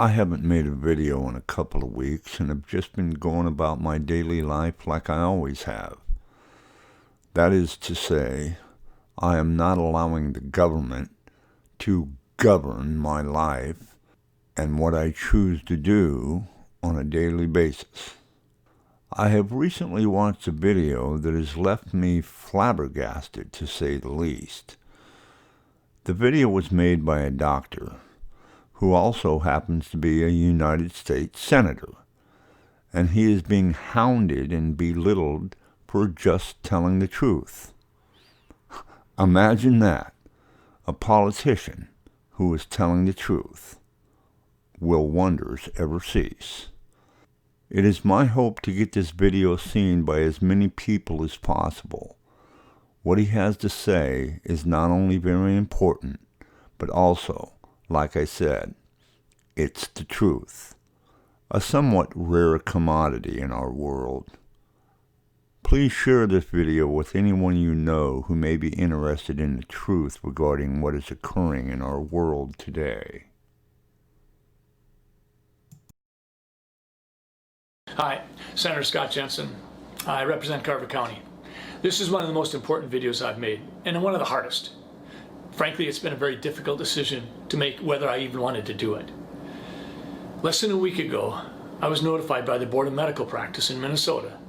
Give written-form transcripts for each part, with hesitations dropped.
I haven't made a video in a couple of weeks and have just been going about my daily life like I always have. That is to say, I am not allowing the government to govern my life and what I choose to do on a daily basis. I have recently watched a video that has left me flabbergasted, to say the least. The video was made by a doctor who also happens to be a United States Senator, and he is being hounded and belittled for just telling the truth. Imagine that. A politician who is telling the truth. Will wonders ever cease? It is my hope to get this video seen by as many people as possible. What he has to say is not only very important, but also, like I said, it's the truth. A somewhat rare commodity in our world. Please share this video with anyone you know who may be interested in the truth regarding what is occurring in our world today. Hi, Senator Scott Jensen. I represent Carver County. This is one of the most important videos I've made, and one of the hardest. Frankly, it's been a very difficult decision to make whether I even wanted to do it. Less than a week ago, I was notified by the Board of Medical Practice in Minnesota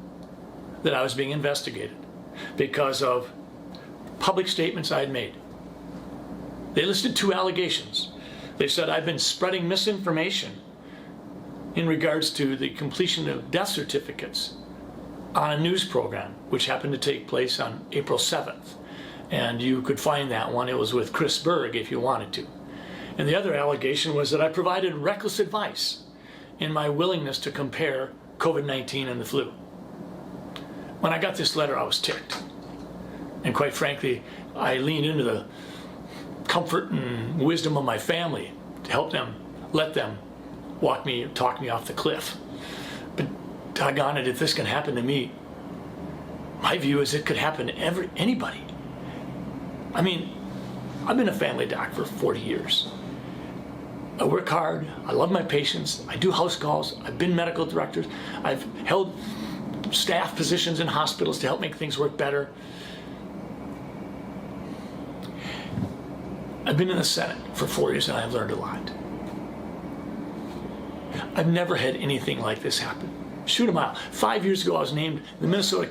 that I was being investigated because of public statements I had made. They listed 2 allegations. They said I've been spreading misinformation in regards to the completion of death certificates on a news program, which happened to take place on April 7th. And you could find that one. It was with Chris Berg if you wanted to. And the other allegation was that I provided reckless advice in my willingness to compare COVID-19 and the flu. When I got this letter, I was ticked. And quite frankly, I leaned into the comfort and wisdom of my family to help them, let them talk me off the cliff. But doggone it, if this can happen to me, my view is it could happen to anybody. I mean, I've been a family doc for 40 years. I work hard, I love my patients, I do house calls, I've been medical director, I've held staff positions in hospitals to help make things work better. I've been in the Senate for 4 years and I've learned a lot. I've never had anything like this happen. Shoot a mile. 5 years ago, I was named the Minnesota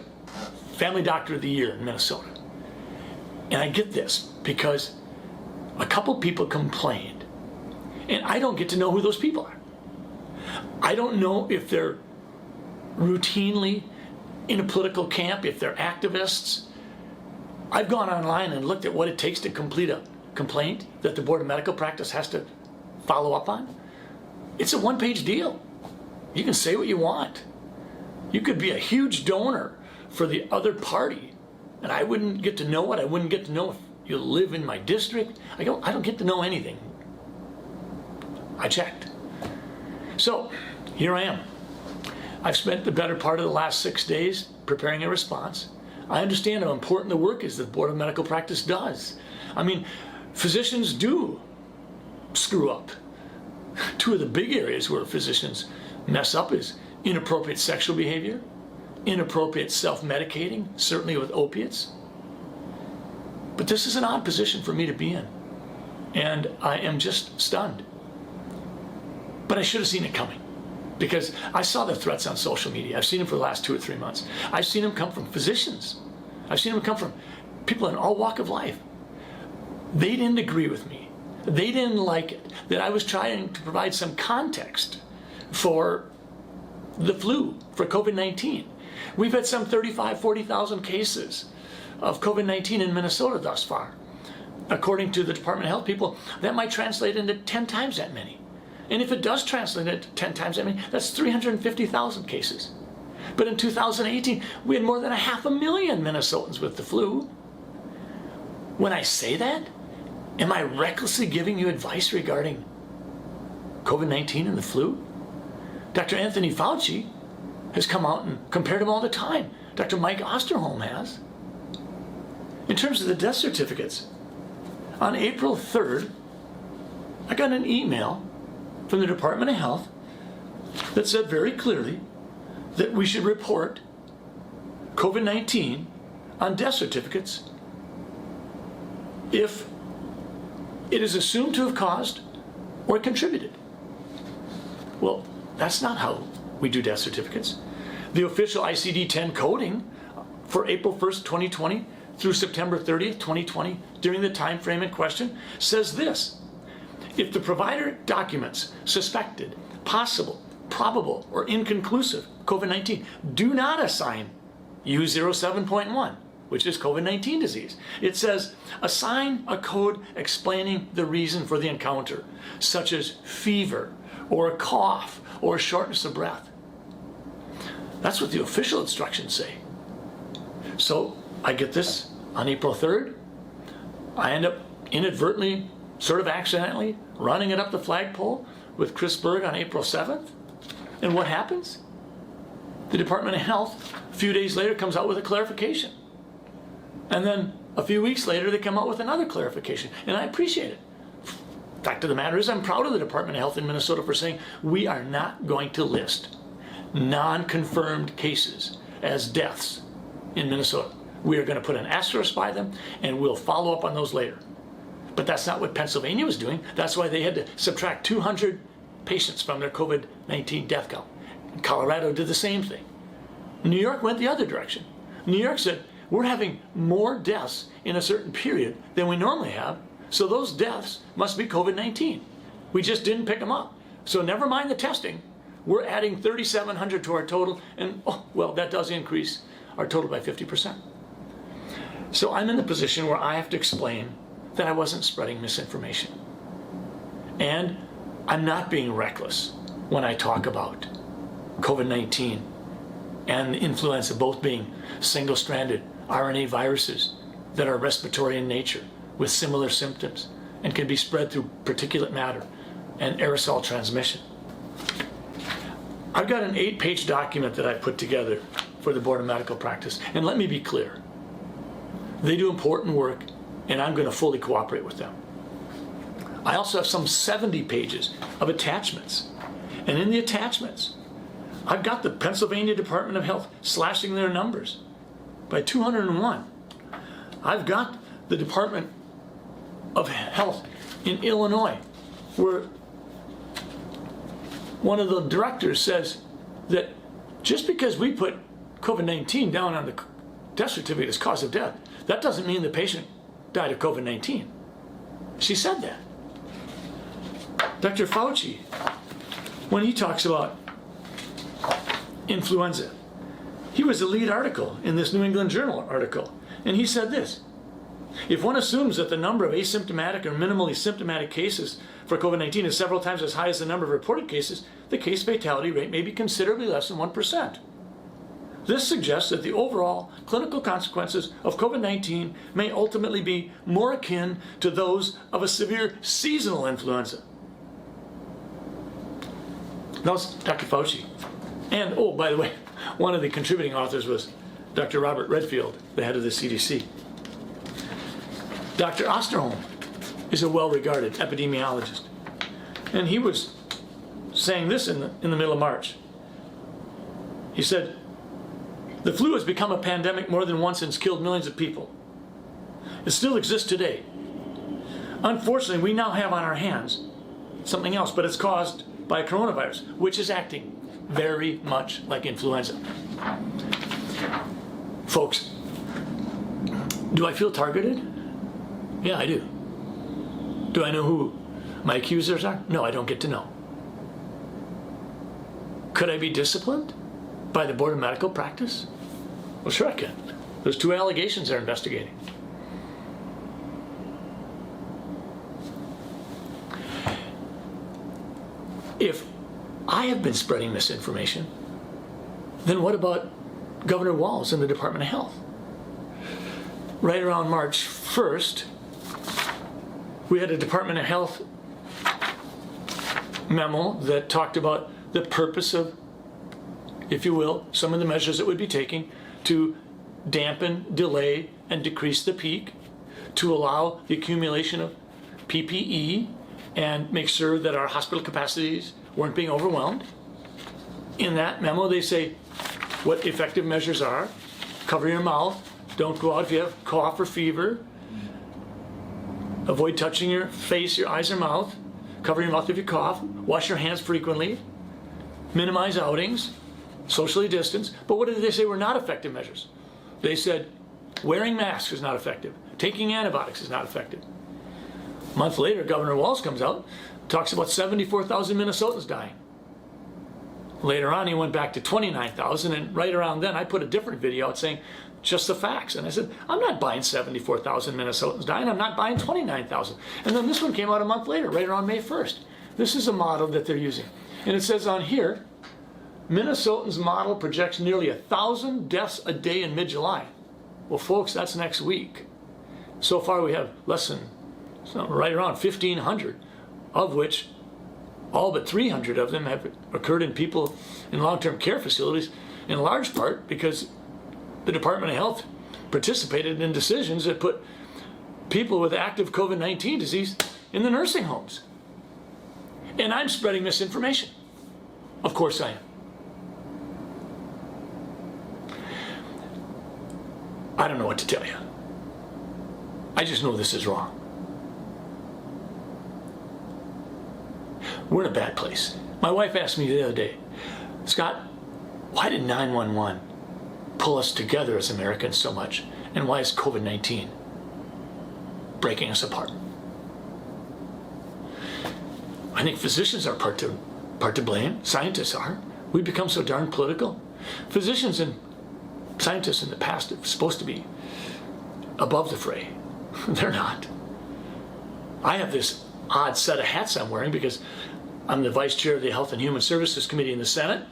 Family Doctor of the Year in Minnesota. And I get this because a couple people complained, and I don't get to know who those people are. I don't know if they're routinely in a political camp, if they're activists. I've gone online and looked at what it takes to complete a complaint that the Board of Medical Practice has to follow up on. It's a one-page deal. You can say what you want. You could be a huge donor for the other party, and I wouldn't get to know it. I wouldn't get to know if you live in my district. I don't get to know anything. I checked. So here I am. I've spent the better part of the last 6 days preparing a response. I understand how important the work is that the Board of Medical Practice does. I mean, physicians do screw up. 2 of the big areas where physicians mess up is inappropriate sexual behavior, inappropriate self-medicating, certainly with opiates. But this is an odd position for me to be in, and I am just stunned. But I should have seen it coming, because I saw the threats on social media. I've seen them for the last 2 or 3 months. I've seen them come from physicians. I've seen them come from people in all walk of life. They didn't agree with me. They didn't like it, that I was trying to provide some context for the flu, for COVID-19. We've had some 35,000, 40,000 cases of COVID-19 in Minnesota thus far. According to the Department of Health people, that might translate into 10 times that many. And if it does translate into 10 times that many, that's 350,000 cases. But in 2018, we had more than 500,000 Minnesotans with the flu. When I say that, am I recklessly giving you advice regarding COVID-19 and the flu? Dr. Anthony Fauci has come out and compared them all the time. Dr. Mike Osterholm has. In terms of the death certificates, on April 3rd, I got an email from the Department of Health that said very clearly that we should report COVID-19 on death certificates if it is assumed to have caused or contributed. Well, that's not how we do death certificates. The official ICD-10 coding for April 1st, 2020 through September 30th, 2020, during the time frame in question, says this: if the provider documents suspected, possible, probable, or inconclusive COVID-19, do not assign U07.1, which is COVID-19 disease. It says, assign a code explaining the reason for the encounter, such as fever, or a cough, or shortness of breath. That's what the official instructions say. So I get this on April 3rd. I end up inadvertently, sort of accidentally, running it up the flagpole with Chris Berg on April 7th. And what happens? The Department of Health, a few days later, comes out with a clarification. And then a few weeks later, they come out with another clarification. And I appreciate it. Fact of the matter is, I'm proud of the Department of Health in Minnesota for saying we are not going to list non-confirmed cases as deaths in Minnesota. We are going to put an asterisk by them, and we'll follow up on those later. But that's not what Pennsylvania was doing. That's why they had to subtract 200 patients from their COVID-19 death count. Colorado did the same thing. New York went the other direction. New York said, we're having more deaths in a certain period than we normally have, so those deaths must be COVID-19. We just didn't pick them up. So never mind the testing. We're adding 3,700 to our total, and oh, well, that does increase our total by 50%. So I'm in the position where I have to explain that I wasn't spreading misinformation. And I'm not being reckless when I talk about COVID-19 and influenza both being single-stranded RNA viruses that are respiratory in nature with similar symptoms and can be spread through particulate matter and aerosol transmission. I've got an 8-page document that I put together for the Board of Medical Practice, and let me be clear. They do important work, and I'm going to fully cooperate with them. I also have some 70 pages of attachments, and in the attachments, I've got the Pennsylvania Department of Health slashing their numbers by 201. I've got the Department of Health in Illinois, where one of the directors says that just because we put COVID-19 down on the death certificate as cause of death, that doesn't mean the patient died of COVID-19. She said that. Dr. Fauci, when he talks about influenza, he was the lead article in this New England Journal article, and he said this: if one assumes that the number of asymptomatic or minimally symptomatic cases for COVID-19 is several times as high as the number of reported cases, the case fatality rate may be considerably less than 1%. This suggests that the overall clinical consequences of COVID-19 may ultimately be more akin to those of a severe seasonal influenza. That was Dr. Fauci. And, oh, by the way, one of the contributing authors was Dr. Robert Redfield, the head of the CDC. Dr. Osterholm is a well-regarded epidemiologist, and he was saying this in the middle of March. He said, the flu has become a pandemic more than once and has killed millions of people. It still exists today. Unfortunately, we now have on our hands something else, but it's caused by a coronavirus, which is acting very much like influenza. Folks, do I feel targeted? Yeah, I do. Do I know who my accusers are? No, I don't get to know. Could I be disciplined by the Board of Medical Practice? Well, sure I can. There's 2 allegations they're investigating. If I have been spreading misinformation, then what about Governor Walz and the Department of Health? Right around March 1st, we had a Department of Health memo that talked about the purpose of, if you will, some of the measures that would be taken to dampen, delay, and decrease the peak, to allow the accumulation of PPE and make sure that our hospital capacities weren't being overwhelmed. In that memo, they say what effective measures are. Cover your mouth. Don't go out if you have cough or fever. Avoid touching your face, your eyes, or mouth. Cover your mouth if you cough. Wash your hands frequently. Minimize outings. Socially distance. But what did they say were not effective measures? They said wearing masks is not effective. Taking antibiotics is not effective. A month later, Governor Walz comes out, talks about 74,000 Minnesotans dying. Later on, he went back to 29,000, and right around then, I put a different video out saying just the facts. And I said, I'm not buying 74,000 Minnesotans dying. I'm not buying 29,000. And then this one came out a month later, right around May 1st. This is a model that they're using. And it says on here, Minnesotans' model projects nearly 1,000 deaths a day in mid-July. Well, folks, that's next week. So far, we have less than, right around 1,500, of which all but 300 of them have occurred in people in long-term care facilities, in large part because the Department of Health participated in decisions that put people with active COVID-19 disease in the nursing homes. And I'm spreading misinformation. Of course I am. I don't know what to tell you. I just know this is wrong. We're in a bad place. My wife asked me the other day, Scott, why did 911 pull us together as Americans so much? And why is COVID-19 breaking us apart? I think physicians are part to blame. Scientists are. We've become so darn political. Physicians and scientists in the past are supposed to be above the fray. They're not. I have this odd set of hats I'm wearing because I'm the vice chair of the Health and Human Services Committee in the Senate,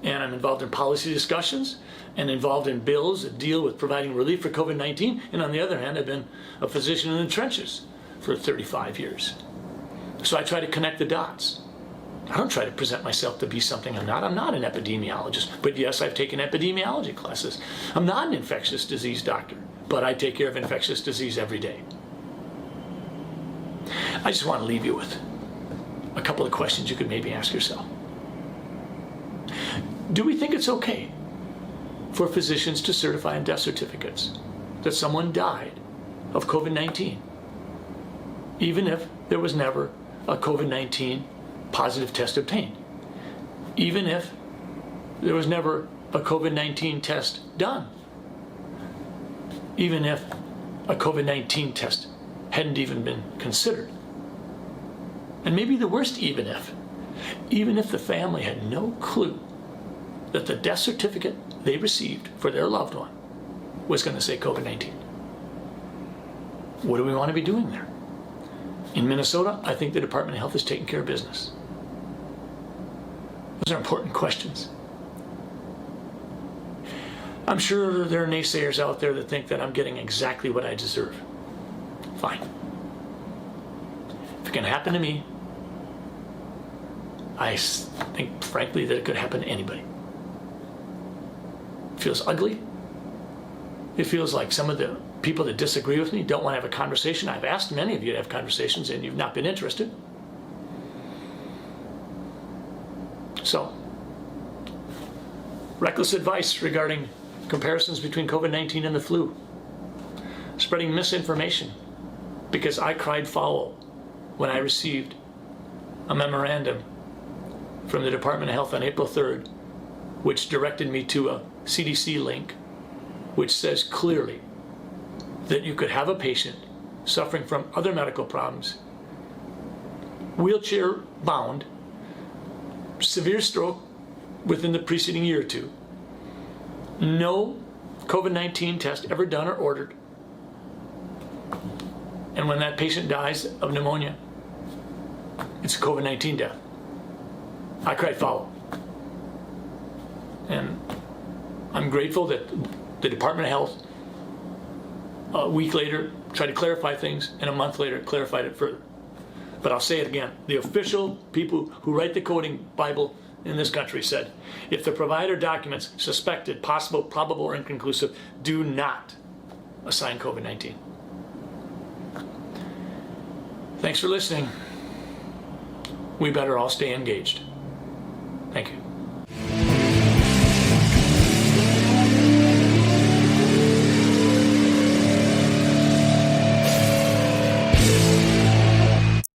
and I'm involved in policy discussions and involved in bills that deal with providing relief for COVID-19. And on the other hand, I've been a physician in the trenches for 35 years. So I try to connect the dots. I don't try to present myself to be something I'm not. I'm not an epidemiologist, but yes, I've taken epidemiology classes. I'm not an infectious disease doctor, but I take care of infectious disease every day. I just want to leave you with a couple of questions you could maybe ask yourself. Do we think it's okay for physicians to certify in death certificates that someone died of COVID-19, even if there was never a COVID-19 positive test obtained, even if there was never a COVID-19 test done, even if a COVID-19 test hadn't even been considered? And maybe the worst even if the family had no clue that the death certificate they received for their loved one was going to say COVID-19. What do we want to be doing there? In Minnesota, I think the Department of Health is taking care of business. Those are important questions. I'm sure there are naysayers out there that think that I'm getting exactly what I deserve. Fine. If it can happen to me, I think, frankly, that it could happen to anybody. It feels ugly. It feels like some of the people that disagree with me don't want to have a conversation. I've asked many of you to have conversations, and you've not been interested. So, reckless advice regarding comparisons between COVID-19 and the flu. Spreading misinformation because I cried foul when I received a memorandum from the Department of Health on April 3rd, which directed me to a CDC link, which says clearly that you could have a patient suffering from other medical problems, wheelchair bound, severe stroke within the preceding year or two, no COVID-19 test ever done or ordered, and when that patient dies of pneumonia, it's a COVID-19 death. I cried foul. And I'm grateful that the Department of Health, a week later, tried to clarify things, and a month later clarified it further. But I'll say it again. The official people who write the coding Bible in this country said, if the provider documents suspected, possible, probable, or inconclusive, do not assign COVID-19. Thanks for listening. we better all stay engaged. Thank you.